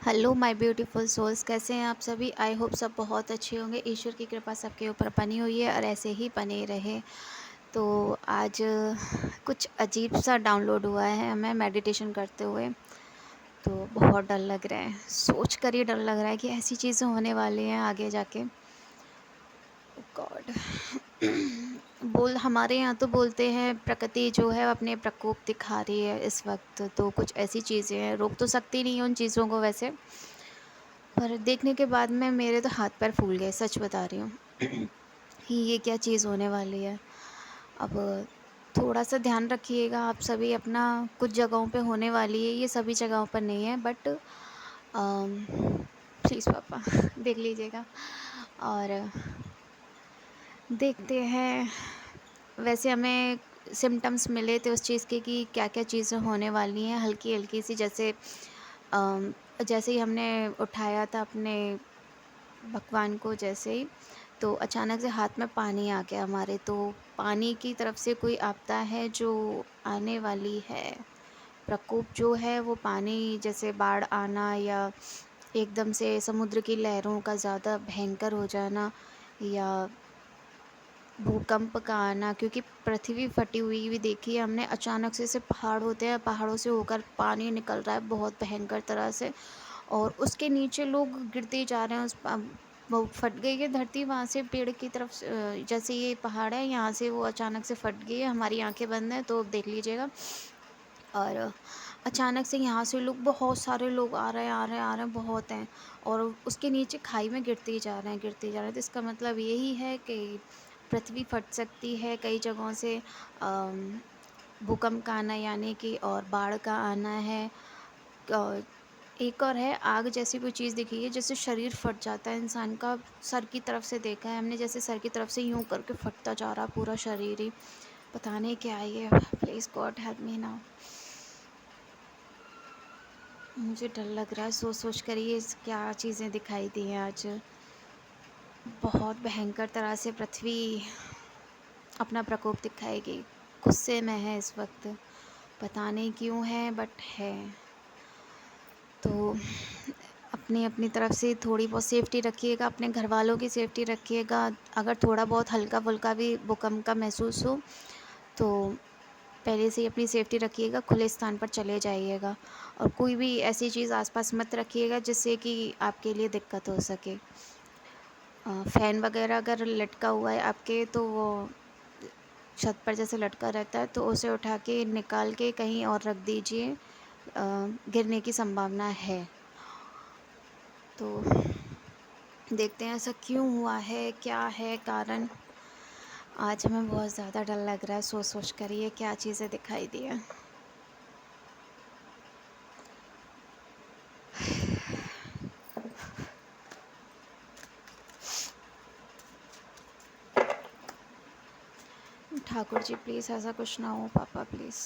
Hello my beautiful souls, कैसे हैं आप सभी। आई होप सब बहुत अच्छे होंगे। ईश्वर की कृपा सबके ऊपर बनी हुई है और ऐसे ही बने रहे। तो आज कुछ अजीब सा डाउनलोड हुआ है हमें मेडिटेशन करते हुए। तो बहुत डर लग रहा है, सोच कर ही डर लग रहा है कि ऐसी चीज़ें होने वाली हैं आगे जाके। गॉड। बोल हमारे यहाँ तो बोलते हैं प्रकृति जो है अपने प्रकोप दिखा रही है इस वक्त। तो कुछ ऐसी चीज़ें हैं, रोक तो सकती नहीं है उन चीज़ों को वैसे, पर देखने के बाद में मेरे तो हाथ पैर फूल गए, सच बता रही हूँ। कि ये क्या चीज़ होने वाली है। अब थोड़ा सा ध्यान रखिएगा आप सभी अपना। कुछ जगहों पे होने वाली है, ये सभी जगहों पर नहीं है, बट प्लीज़ पापा देख लीजिएगा। और देखते हैं। वैसे हमें सिम्टम्स मिले थे उस चीज़ के कि क्या क्या चीज़ें होने वाली हैं, हल्की हल्की सी। जैसे जैसे ही हमने उठाया था अपने भगवान को, जैसे ही तो अचानक से हाथ में पानी आ गया हमारे। तो पानी की तरफ से कोई आपदा है जो आने वाली है। प्रकोप जो है वो पानी, जैसे बाढ़ आना या एकदम से समुद्र की लहरों का ज़्यादा भयंकर हो जाना, या भूकंप का आना। क्योंकि पृथ्वी फटी हुई भी देखी है हमने। अचानक से पहाड़ होते हैं, पहाड़ों से होकर पानी निकल रहा है बहुत भयंकर तरह से, और उसके नीचे लोग गिरते जा रहे हैं। वो फट गई है धरती वहाँ से पेड़ की तरफ से। जैसे ये पहाड़ है, यहाँ से वो अचानक से फट गई है। हमारी आंखें बंद हैं तो देख लीजिएगा। और अचानक से यहाँ से लोग, बहुत सारे लोग आ रहे हैं आ रहे हैं आ रहे हैं, बहुत हैं। और उसके नीचे खाई में गिरते ही जा रहे हैं गिरते ही जा रहे हैं। तो इसका मतलब यही है कि पृथ्वी फट सकती है कई जगहों से। भूकंप का आना यानी कि, और बाढ़ का आना है। एक और है, आग जैसी कोई चीज़ दिखी है, जैसे शरीर फट जाता है इंसान का। सर की तरफ से देखा है हमने, जैसे सर की तरफ से यूं करके फटता जा रहा पूरा शरीर ही। पता नहीं क्या है ये। Please God help me now. मुझे डर लग रहा है सोच सोच कर। ये क्या चीज़ें दिखाई दी हैं आज। बहुत भयंकर तरह से पृथ्वी अपना प्रकोप दिखाएगी। गुस्से में है इस वक्त, पता नहीं क्यों है, बट है। तो अपनी अपनी तरफ से थोड़ी बहुत सेफ्टी रखिएगा, अपने घर वालों की सेफ्टी रखिएगा। अगर थोड़ा बहुत हल्का फुल्का भी भूकंप का महसूस हो तो पहले से ही अपनी सेफ्टी रखिएगा, खुले स्थान पर चले जाइएगा। और कोई भी ऐसी चीज़ आसपास मत रखिएगा जिससे कि आपके लिए दिक्कत हो सके। फ़ैन वगैरह अगर लटका हुआ है आपके, तो वो छत पर जैसे लटका रहता है, तो उसे उठा के निकाल के कहीं और रख दीजिए। गिरने की संभावना है। तो देखते हैं ऐसा क्यों हुआ है, क्या है कारण। आज हमें बहुत ज़्यादा डर लग रहा है सोच सोच कर ये क्या चीज़ें दिखाई दी है। ठाकुर जी प्लीज़ ऐसा कुछ ना हो, पापा प्लीज़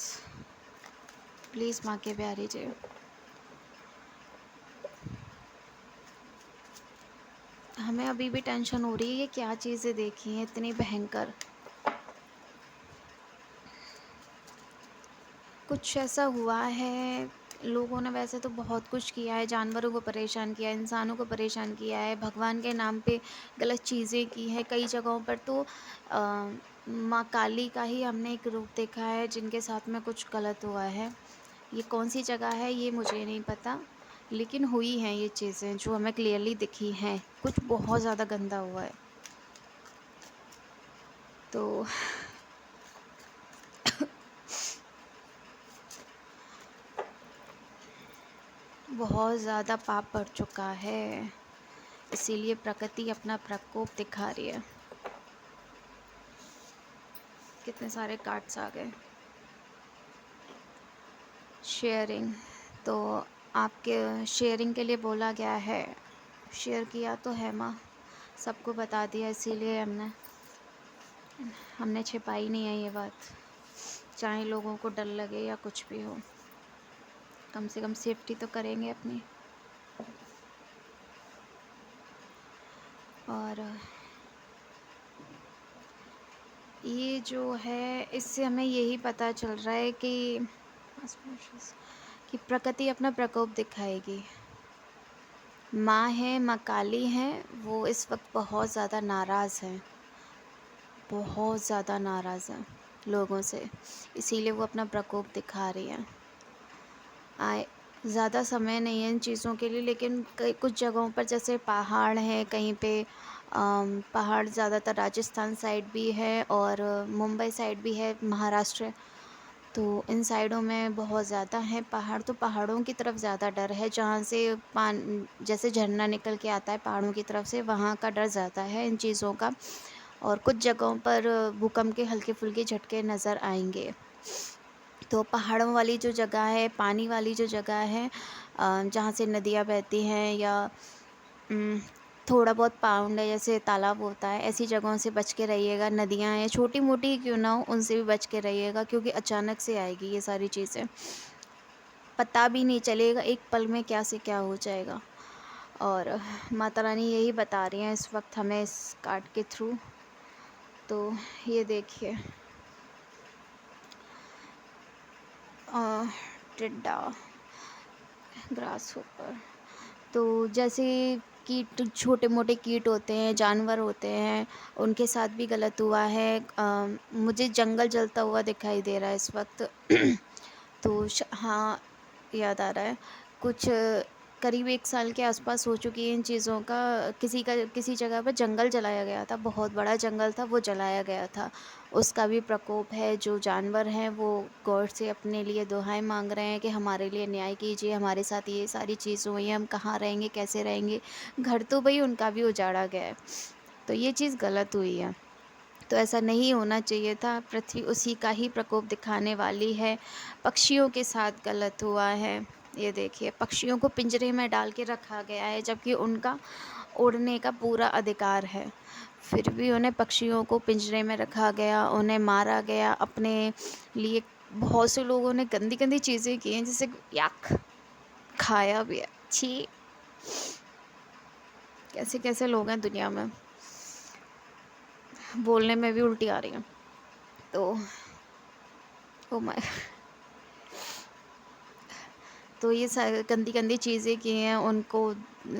प्लीज़, माँ के प्यारी जी। हमें अभी भी टेंशन हो रही है, ये क्या चीज़ें देखी हैं इतनी भयंकर। कुछ ऐसा हुआ है। लोगों ने वैसे तो बहुत कुछ किया है, जानवरों को परेशान किया है, इंसानों को परेशान किया है, भगवान के नाम पे गलत चीज़ें की हैं कई जगहों पर। तो माँ काली का ही हमने एक रूप देखा है जिनके साथ में कुछ गलत हुआ है। ये कौन सी जगह है ये मुझे नहीं पता, लेकिन हुई हैं ये चीज़ें जो हमें क्लियरली दिखी हैं। कुछ बहुत ज़्यादा गंदा हुआ है। तो बहुत ज़्यादा पाप बढ़ चुका है, इसीलिए प्रकृति अपना प्रकोप दिखा रही है। कितने सारे कार्ड्स आ गए। शेयरिंग, तो आपके शेयरिंग के लिए बोला गया है। शेयर किया तो है माँ, सबको बता दिया, इसीलिए हमने हमने छिपाई नहीं है ये बात। चाहे लोगों को डर लगे या कुछ भी हो, कम से कम सेफ्टी तो करेंगे अपनी। और ये जो है, इससे हमें यही पता चल रहा है कि प्रकृति अपना प्रकोप दिखाएगी। माँ है, माँ काली हैं, वो इस वक़्त बहुत ज़्यादा नाराज़ हैं, बहुत ज़्यादा नाराज़ हैं लोगों से, इसीलिए वो अपना प्रकोप दिखा रही हैं। आए ज़्यादा समय नहीं है इन चीज़ों के लिए, लेकिन कई कुछ जगहों पर जैसे पहाड़ हैं, कहीं पे पहाड़ ज़्यादातर राजस्थान साइड भी है और मुंबई साइड भी है, महाराष्ट्र। तो इन साइडों में बहुत ज़्यादा हैं पहाड़, तो पहाड़ों की तरफ ज़्यादा डर है, जहाँ से जैसे झरना निकल के आता है पहाड़ों की तरफ से, वहाँ का डर ज़्यादा है इन चीज़ों का। और कुछ जगहों पर भूकंप के हल्के-फुल्के झटके नज़र आएँगे। तो पहाड़ों वाली जो जगह है, पानी वाली जो जगह है, जहाँ से नदियाँ बहती हैं या उम, थोड़ा बहुत पाउंड है, जैसे तालाब होता है, ऐसी जगहों से बच के रहिएगा। नदियाँ हैं, छोटी-मोटी ही क्यों ना हो, उनसे भी बच के रहिएगा, क्योंकि अचानक से आएगी ये सारी चीज़ें। पता भी नहीं चलेगा एक पल में क्या से क्या हो जाएगा। और माता रानी यही बता रही हैं इस वक़्त हमें इस कार्ड के थ्रू। तो ये देखिए, अ, टिड्डा, ग्रासहोपर। तो जैसे कीट, छोटे-मोटे कीट होते हैं, जानवर होते हैं, उनके साथ भी गलत हुआ है। मुझे जंगल जलता हुआ दिखाई दे रहा है इस वक़्त। तो हाँ, याद आ रहा है। कुछ करीब 1 साल के आस-पास हो चुकी है इन चीज़ों का। किसी जगह पर जंगल जलाया गया था, बहुत बड़ा जंगल था, वो जलाया गया था। उसका भी प्रकोप है, जो जानवर हैं वो गॉड से अपने लिए दुहाई माँग रहे हैं कि हमारे लिए न्याय कीजिए, हमारे साथ ये सारी चीज़ें हुई हैं, हम कहाँ रहेंगे, कैसे रहेंगे? घर तो भई उनका भी उजाड़ा गया है, तो ये चीज़ गलत हुई है। तो ऐसा नहीं होना चाहिए था, पृथ्वी उसी का ही प्रकोप दिखाने वाली है। पक्षियों के साथ गलत हुआ है, ये देखिए, पक्षियों को पिंजरे में डाल के रखा गया है, जबकि उनका उड़ने का पूरा अधिकार है। फिर भी उन्हें, पक्षियों को पिंजरे में रखा गया, उन्हें मारा गया अपने लिए। बहुत से लोगों ने गंदी-गंदी चीज़ें की हैं, जैसे याक, खाया भी है। छी! कैसे-कैसे लोग हैं दुनिया में, बोलने में भी उल्टी आ रही हैं। तो ओह माय तो ये गंदी-गंदी चीज़ें की हैं, उनको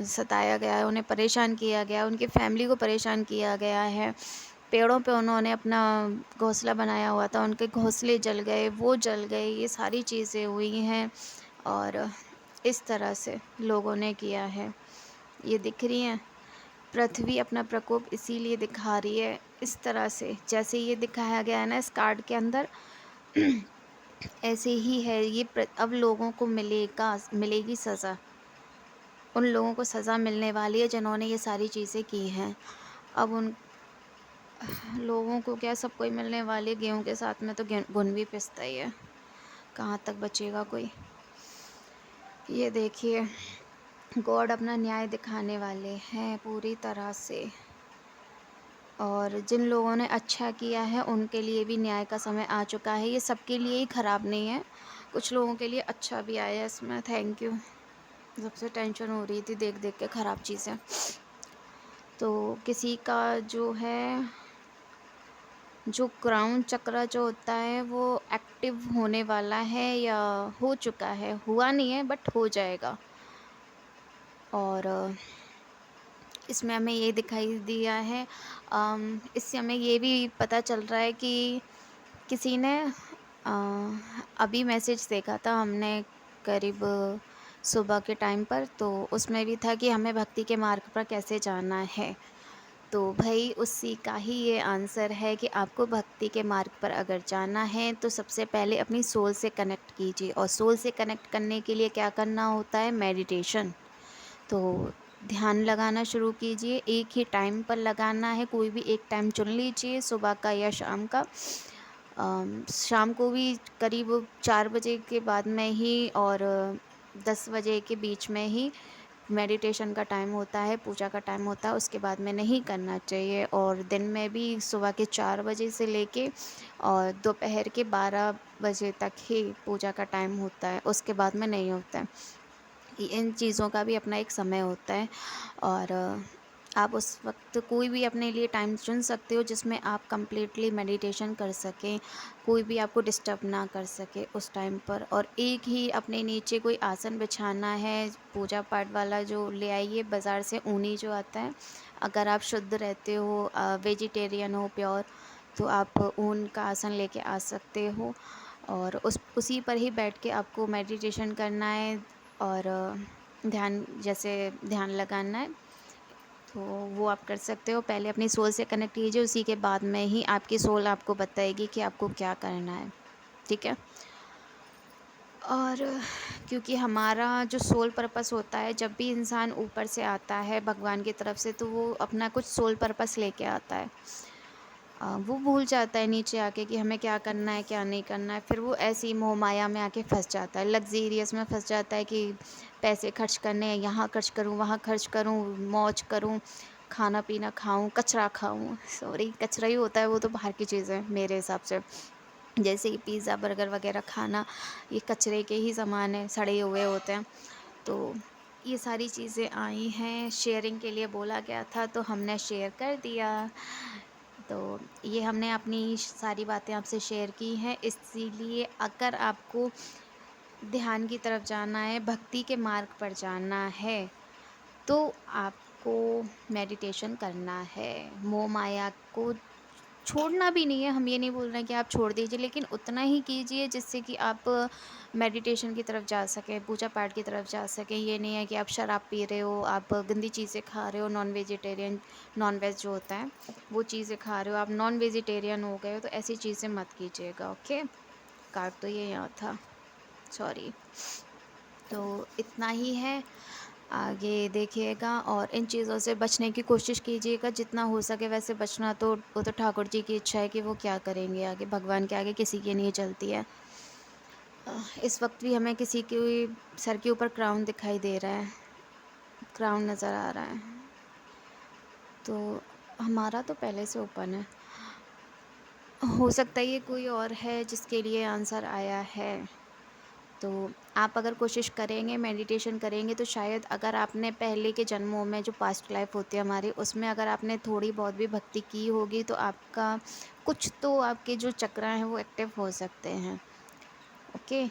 सताया गया है, उन्हें परेशान किया गया है, उनकी फैमिली को परेशान किया गया है। पेड़ों पे उन्होंने अपना घोंसला बनाया हुआ था, उनके घोंसले जल गए, वो जल गए, ये सारी चीज़ें हुई हैं और इस तरह से लोगों ने किया है। ये दिख रही हैं? पृथ्वी अपना प्रकोप इसीलिए दिखा रही है इस तरह से, जैसे ये दिखाया गया है ना इस कार्ड के अंदर। ऐसे ही है ये। अब लोगों को मिलेगी सज़ा। उन लोगों को सज़ा मिलने वाली है जिन्होंने ये सारी चीज़ें की हैं। अब उन लोगों को क्या, सबको ही मिलने वाली है। गेहूँ के साथ में तो घुन भी पिसता ही है, कहाँ तक बचेगा कोई। ये देखिए, गॉड अपना न्याय दिखाने वाले हैं पूरी तरह से, और जिन लोगों ने अच्छा किया है उनके लिए भी न्याय का समय आ चुका है। ये सबके लिए ही ख़राब नहीं है, कुछ लोगों के लिए अच्छा भी आया है इसमें। Thank you. सबसे टेंशन हो रही थी देख-देख के ख़राब चीज़ें। तो किसी का जो है, जो क्राउन चक्र जो होता है वो एक्टिव होने वाला है या हो चुका है, हुआ नहीं है बट हो जाएगा। और इसमें हमें ये दिखाई दिया है, इससे हमें ये भी पता चल रहा है कि किसी ने अ, अभी मैसेज देखा था हमने करीब सुबह के टाइम पर, तो उसमें भी था कि हमें भक्ति के मार्ग पर कैसे जाना है। तो भई उसी का ही ये आंसर है कि आपको भक्ति के मार्ग पर अगर जाना है तो सबसे पहले अपनी सोल से कनेक्ट कीजिए, और सोल से कनेक्ट करने के लिए क्या करना होता है, मेडिटेशन। तो ध्यान लगाना शुरू कीजिए, एक ही टाइम पर लगाना है, कोई भी एक टाइम चुन लीजिए, सुबह का या शाम का। शाम को भी करीब 4 बजे के बाद में ही और 10 बजे के बीच में ही मेडिटेशन का टाइम होता है, पूजा का टाइम होता है, उसके बाद में नहीं करना चाहिए। और दिन में भी सुबह के 4 बजे से लेके और दोपहर के 12 बजे तक ही पूजा का टाइम होता है, उसके बाद में नहीं होता है। इन चीज़ों का भी अपना एक समय होता है। और आप उस वक्त कोई भी अपने लिए टाइम चुन सकते हो जिसमें आप कंप्लीटली मेडिटेशन कर सकें, कोई भी आपको डिस्टर्ब ना कर सके उस टाइम पर। और एक ही अपने नीचे कोई आसन बिछाना है, पूजा पाठ वाला जो ले आइए बाज़ार से ऊनी जो आता है। अगर आप शुद्ध रहते हो, वेजिटेरियन हो प्योर, तो आप ऊन का आसन लेके आ सकते हो और उसी पर ही बैठ के आपको मेडिटेशन करना है और ध्यान जैसे ध्यान लगाना है। तो वो आप कर सकते हो। पहले अपनी सोल से कनेक्ट कीजिए, उसी के बाद में ही आपकी सोल आपको बताएगी कि आपको क्या करना है, ठीक है। और क्योंकि हमारा जो सोल पर्पस होता है, जब भी इंसान ऊपर से आता है भगवान की तरफ से, तो वो अपना कुछ सोल पर्पस लेके आता है। वो भूल जाता है नीचे आके कि हमें क्या करना है क्या नहीं करना है। फिर वो ऐसी मोह माया में आके फंस जाता है, लग्जीरियस में फंस जाता है कि पैसे खर्च करने हैं, यहाँ खर्च करूँ वहाँ खर्च करूँ, मौज करूँ, खाना पीना खाऊँ, कचरा खाऊँ। सॉरी, कचरा ही होता है वो, तो बाहर की चीज़ें मेरे हिसाब से। जैसे कि पिज़्ज़ा बर्गर वगैरह खाना, ये कचरे के ही सामान है, सड़े हुए होते हैं। तो ये सारी चीज़ें आई हैं, शेयरिंग के लिए बोला गया था तो हमने शेयर कर दिया। तो ये हमने अपनी सारी बातें आपसे शेयर की हैं। इसीलिए अगर आपको ध्यान की तरफ जाना है, भक्ति के मार्ग पर जाना है, तो आपको मेडिटेशन करना है। मोह माया को छोड़ना भी नहीं है, हम ये नहीं बोल रहे हैं कि आप छोड़ दीजिए, लेकिन उतना ही कीजिए जिससे कि आप मेडिटेशन की तरफ जा सकें, पूजा पाठ की तरफ जा सकें। ये नहीं है कि आप शराब पी रहे हो, आप गंदी चीज़ें खा रहे हो, नॉन वेजिटेरियन, नॉन वेज जो होता है वो चीज़ें खा रहे हो, आप नॉन वेजिटेरियन हो गए हो, तो ऐसी चीज़ें मत कीजिएगा, ओके। काट तो ये यहाँ था, सॉरी। तो इतना ही है, आगे देखिएगा और इन चीज़ों से बचने की कोशिश कीजिएगा जितना हो सके। वैसे बचना तो वो तो ठाकुर जी की इच्छा है कि वो क्या करेंगे आगे, भगवान के आगे किसी की नहीं चलती है। इस वक्त भी हमें किसी के सर के ऊपर क्राउन दिखाई दे रहा है, क्राउन नज़र आ रहा है, तो हमारा तो पहले से ओपन है। हो सकता है ये कोई और है जिसके लिए आंसर आया है। तो आप अगर कोशिश करेंगे, मेडिटेशन करेंगे, तो शायद अगर आपने पहले के जन्मों में जो पास्ट लाइफ होती है हमारी, उसमें अगर आपने थोड़ी बहुत भी भक्ति की होगी तो आपका कुछ तो आपके जो चक्र हैं वो एक्टिव हो सकते हैं, ओके।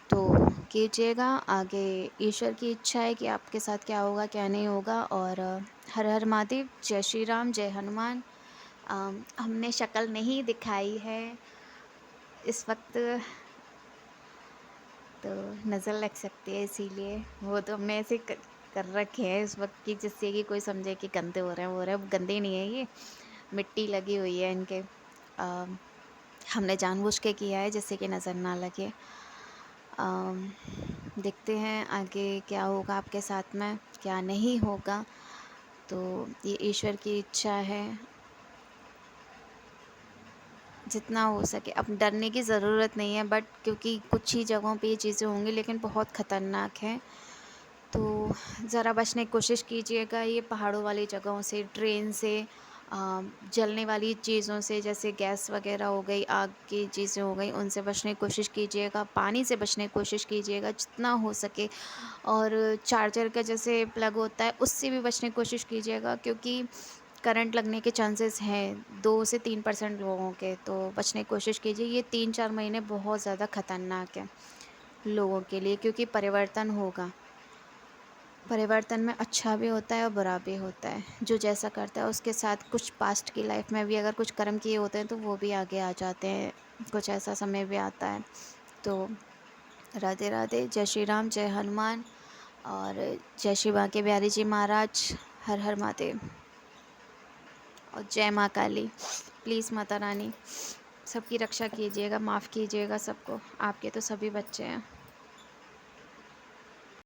तो कीजिएगा, आगे ईश्वर की इच्छा है कि आपके साथ क्या होगा क्या नहीं होगा। और हर हर महादेव, जय श्री राम, जय हनुमान। हमने शक्ल नहीं दिखाई है इस वक्त, तो नज़र लग सकती है, इसीलिए वो तो हमने ऐसे कर रखे हैं इस वक्त की, जिससे कि कोई समझे कि गंदे हो रहे हैं, वो रहे हैं। गंदे नहीं है, ये मिट्टी लगी हुई है इनके। हमने जानबूझ के किया है जिससे कि नज़र ना लगे। देखते हैं आगे क्या होगा आपके साथ में, क्या नहीं होगा। तो ये ईश्वर की इच्छा है, जितना हो सके। अब डरने की ज़रूरत नहीं है, बट क्योंकि कुछ ही जगहों पे ये चीज़ें होंगी, लेकिन बहुत ख़तरनाक है। तो ज़रा बचने की कोशिश कीजिएगा ये पहाड़ों वाली जगहों से, ट्रेन से, जलने वाली चीज़ों से, जैसे गैस वगैरह हो गई, आग की चीज़ें हो गई, उनसे बचने की कोशिश कीजिएगा। पानी से बचने की कोशिश कीजिएगा जितना हो सके। और चार्जर का जैसे प्लग होता है उससे भी बचने की कोशिश कीजिएगा, क्योंकि करंट लगने के चांसेस हैं 2 से 3% लोगों के। तो बचने की कोशिश कीजिए। ये 3-4 महीने बहुत ज़्यादा ख़तरनाक है लोगों के लिए, क्योंकि परिवर्तन होगा। परिवर्तन में अच्छा भी होता है और बुरा भी होता है। जो जैसा करता है उसके साथ, कुछ पास्ट की लाइफ में भी अगर कुछ कर्म किए होते हैं तो वो भी आगे आ जाते हैं, कुछ ऐसा समय भी आता है। तो राधे राधे, जय श्री राम, जय हनुमान, और जय श्री बांके बिहारी जी महाराज। हर हर महादेव और जय माँ काली। प्लीज़ माता रानी सबकी रक्षा कीजिएगा, माफ़ कीजिएगा सबको, आपके तो सभी बच्चे हैं।